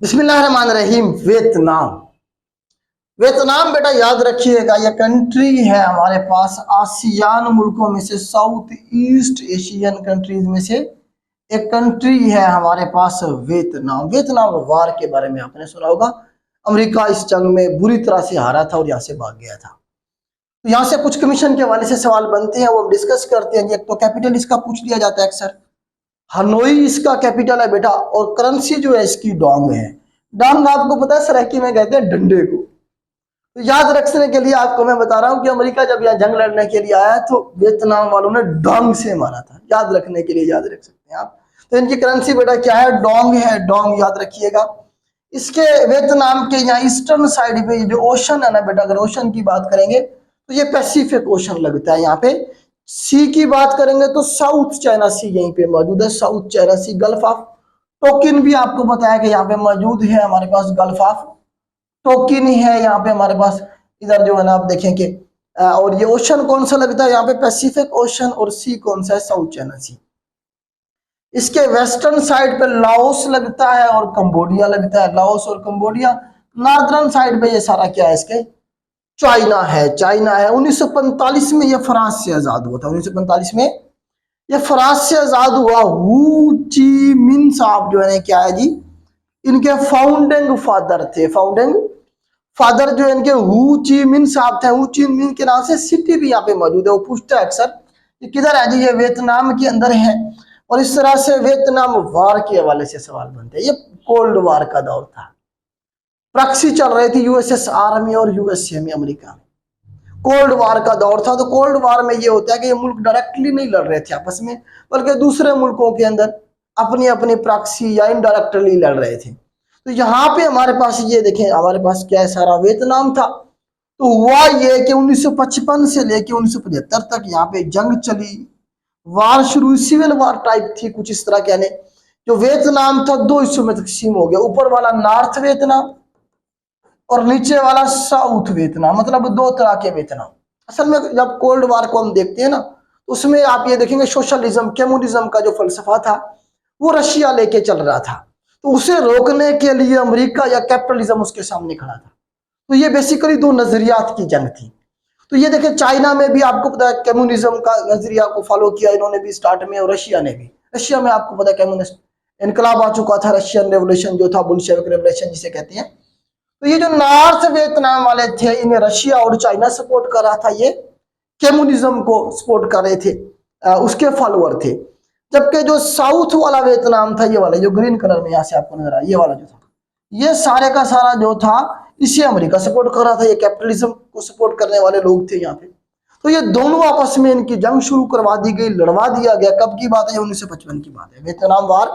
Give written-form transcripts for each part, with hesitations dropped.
बिस्मिल्लाहिर्रहमानिर्रहीम। Vietnam. Vietnam बेटा याद रखिएगा, ये कंट्री है हमारे पास आसियान मुल्कों में से, साउथ ईस्ट एशियन कंट्रीज में से एक कंट्री है हमारे पास वियतनाम। वियतनाम वार के बारे में आपने सुना होगा। अमेरिका इस जंग में बुरी तरह से हारा था और यहाँ से भाग गया था। तो यहाँ से कुछ कमीशन के हवाले से सवाल बनते हैं, वो हम डिस्कस करते हैं। एक तो कैपिटल इसका पूछ लिया जाता है अक्सर। हनोई इसका कैपिटल है बेटा, और करेंसी जो है इसकी डोंग है। डोंग आपको पता है सराइकी में कहते हैं डंडे को। तो याद रखने के लिए आपको मैं बता रहा हूं कि अमेरिका जब यहाँ जंग लड़ने के लिए आया तो वियतनाम वालों ने डोंग से मारा था। याद रखने के लिए याद रख सकते हैं आप। तो इनकी करेंसी बेटा क्या है? डोंग है। डोंग याद रखिएगा। इसके वियतनाम के यहाँ ईस्टर्न साइड पे जो ओशन है ना बेटा, अगर ओशन की बात करेंगे तो ये पैसिफिक ओशन लगता है। यहाँ पे सी की बात करेंगे तो साउथ चाइना सी यहीं पे मौजूद है। South China Sea, Gulf of Tonkin भी आपको बताया कि यहाँ पे मौजूद है हमारे पास। गल्फ ऑफ टोकिन है यहाँ पे हमारे पास। इधर जो है ना आप देखें कि और ये ओशन कौन सा लगता है यहाँ पे? Pacific ocean. और सी कौन सा है? साउथ चाइना सी। इसके वेस्टर्न साइड पे लाओस लगता है और कंबोडिया लगता है। लाओस और कंबोडिया। नॉर्दर्न साइड पे ये सारा क्या है? इसके चाइना है। चाइना है। 1945 में ये फ्रांस से आजाद हुआ था। 1945 में ये फ्रांस से आजाद हुआ। हू ची मिन साहब जो है क्या है जी, इनके फाउंडिंग फादर थे। फाउंडिंग फादर जो इनके हू ची मिन साहब थे। हू ची मिन के नाम से सिटी भी यहाँ पे मौजूद है। वो पूछता है अक्सर ये किधर है जी? ये वियतनाम के अंदर है। और इस तरह से वियतनाम वार के हवाले से सवाल बनते हैं। ये कोल्ड वार का दौर था। प्रॉक्सी चल रही थी यूएसएस आर्मी और यूएसए में, अमेरिका में। कोल्ड वार का दौर था। तो कोल्ड वार में ये होता है कि ये मुल्क डायरेक्टली नहीं लड़ रहे थे आपस में, बल्कि दूसरे मुल्कों के अंदर अपनी अपनी प्रॉक्सी या इनडायरेक्टली लड़ रहे थे। तो यहाँ पे हमारे पास ये देखें, हमारे पास क्या है? सारा वियतनाम था। तो हुआ ये कि 1955 से लेके 1975 तक यहाँ पे जंग चली, वार शुरू, सिविल वार टाइप थी कुछ इस तरह कहने। जो वियतनाम था दो हिस्सों में तकसीम हो गया। ऊपर वाला नॉर्थ वियतनाम और नीचे वाला साउथ वियतनाम, मतलब दो तरह के वियतनाम। असल में जब कोल्ड वार को हम देखते हैं ना, तो उसमें आप ये देखेंगे सोशलिज्म, कम्युनिज्म का जो फलसफा था वो रशिया लेके चल रहा था। तो उसे रोकने के लिए अमेरिका या कैपिटलिज्म उसके सामने खड़ा था। तो ये बेसिकली दो नजरियात की जंग थी। तो ये देखें, चाइना में भी आपको पता है कम्युनिज्म का नजरिया को फॉलो किया इन्होंने भी स्टार्ट में, और रशिया ने भी। रशिया में आपको पता है कम्युनिस्ट इनकलाब आ चुका था। रशियन रेवोल्यूशन जो था, बुल्शेविक रेवोल्यूशन जिसे कहते हैं। तो ये जो नॉर्थ वियतनाम वाले थे, इन्हें रशिया और चाइना सपोर्ट कर रहा था। ये कम्युनिज्म को सपोर्ट कर रहे थे, उसके फॉलोअर थे। जबकि जो साउथ वाला वियतनाम था, ये वाला जो ग्रीन कलर में यहाँ से आपको नजर आ, ये वाला जो था, ये सारे का सारा जो था इसे अमेरिका सपोर्ट कर रहा था। ये कैपिटलिज्म को सपोर्ट करने वाले लोग थे यहाँ पे। तो ये दोनों आपस में इनकी जंग शुरू करवा दी गई, लड़वा दिया गया। कब की बात है? 1955 की बात है। वियतनाम वार।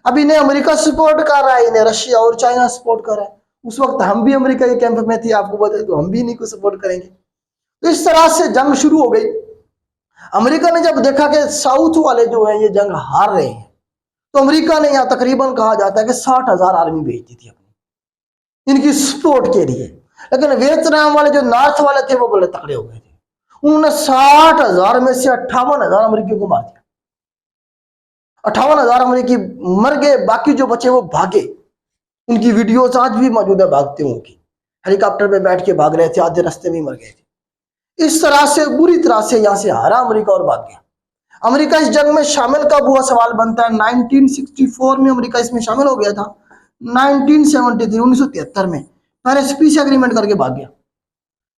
अब इन्हें अमेरिका सपोर्ट कर रहा है, इन्हें रशिया और चाइना सपोर्ट कर रहा है। उस वक्त हम भी अमेरिका के कैंप में थे, आपको बता, तो हम भी इन्हीं को सपोर्ट करेंगे। तो इस तरह से जंग शुरू हो गई। अमेरिका ने जब देखा कि साउथ वाले जो है ये जंग हार रहे हैं, तो अमेरिका ने यहाँ तकरीबन कहा जाता है कि 60,000 आर्मी भेज दी थी अपनी, इनकी सपोर्ट के लिए। लेकिन वियतनाम वाले जो नॉर्थ वाले थे वो बड़े तकड़े हो गए थे। उन्होंने 60,000 में से 58,000 अमेरिकी को मार दिया। 58,000 अमेरिकी मर गए, बाकी जो बचे वो भागे। उनकी वीडियोस आज भी मौजूद है भागते हुए की। हेलीकॉप्टर में बैठ के भाग रहे थे, आधे रास्ते में मर गए थे। इस तरह से बुरी तरह से यहां से हारा अमेरिका और भाग गया। अमेरिका इस जंग में शामिल कब हुआ? सवाल बनता है। 1964 में अमेरिका इसमें शामिल हो गया था। 1973 में पेरिस पीस एग्रीमेंट करके भाग गया।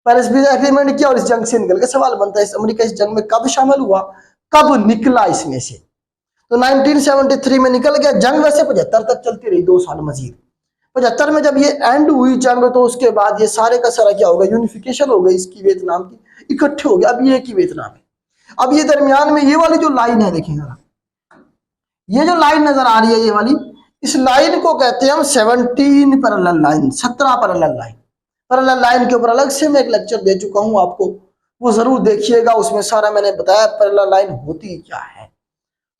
पेरिस पीस एग्रीमेंट किया और इस जंग से निकल गया। सवाल बनता है अमेरिका इस जंग में कब शामिल हुआ, कब निकला इसमें से? तो 1973 में निकल गया। जंग वैसे 75 तक चलती रही, 2 साल मजीद। 75 में जब ये एंड हुई जंग, तो उसके बाद ये सारे का सारा क्या होगा? यूनिफिकेशन हो गई इसकी, वियतनाम की, इकट्ठे हो गया। अब ये एक ही वियतनाम है। अब ये दरमियान में ये वाली जो लाइन है, देखिए जरा, ये जो लाइन नजर आ रही है ये वाली, इस लाइन को कहते हैं हम 17 parallel line, 17 parallel line. Parallel line के ऊपर अलग से मैं एक लेक्चर दे चुका हूं आपको, वो जरूर देखिएगा। उसमें सारा मैंने बताया पैरेलल लाइन होती क्या है।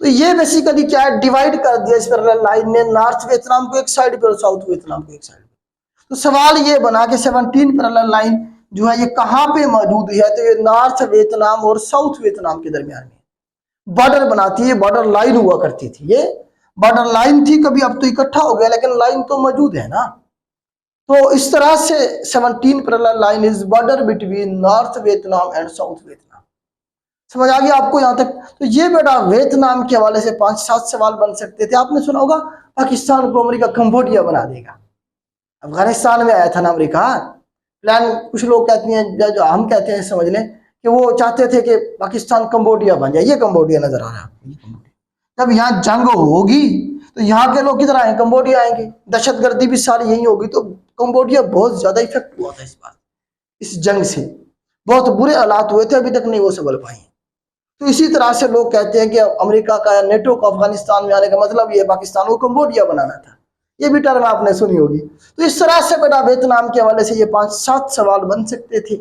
तो ये बेसिकली क्या है? डिवाइड कर दिया इस पैरेलल लाइन ने नॉर्थ वियतनाम को एक साइड पे और साउथ वियतनाम को एक साइड पे। तो सवाल ये बना कि 17 पैरेलल लाइन जो है ये कहां पे मौजूद है? तो ये नॉर्थ वियतनाम और साउथ वियतनाम के दरमियान में बॉर्डर बनाती है, बॉर्डर लाइन हुआ करती थी। ये बॉर्डर लाइन थी कभी, अब तो इकट्ठा हो गया, लेकिन लाइन तो मौजूद है ना। तो इस तरह से 17 parallel line is border between north Vietnam and south Vietnam. समझ आ गया आपको यहाँ तक? तो ये बेटा वियतनाम के हवाले से 5-7 सवाल बन सकते थे। आपने सुना होगा पाकिस्तान को अमेरिका कंबोडिया बना देगा। अफगानिस्तान में आया था ना अमेरिका, प्लान कुछ लोग कहते हैं, जो हम कहते हैं समझ लें कि वो चाहते थे कि पाकिस्तान कंबोडिया बन जाए। ये कंबोडिया नजर आ रहा है। जब यहाँ जंग होगी तो यहाँ के लोग किधर आएंगे? कंबोडिया आएंगे। दहशतगर्दी भी सारी यही होगी, तो कंबोडिया बहुत ज्यादा इफेक्ट हुआ था इस बार, इस जंग से बहुत बुरे हालात हुए थे, अभी तक नहीं वो संभल पाए। तो इसी तरह से लोग कहते हैं कि अमेरिका का या नेटो का अफगानिस्तान में आने का मतलब ये पाकिस्तान को कंबोडिया बनाना था। ये भी टर्म आपने सुनी होगी। तो इस तरह से बेटा वियतनाम के हवाले से ये 5-7 सवाल बन सकते थे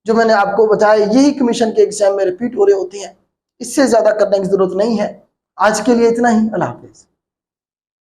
जो मैंने आपको बताया। यही कमीशन के एग्जाम में रिपीट हो रहे होते हैं, इससे ज्यादा करने की जरूरत नहीं है। आज के लिए इतना ही। अल्लाह हाफिज।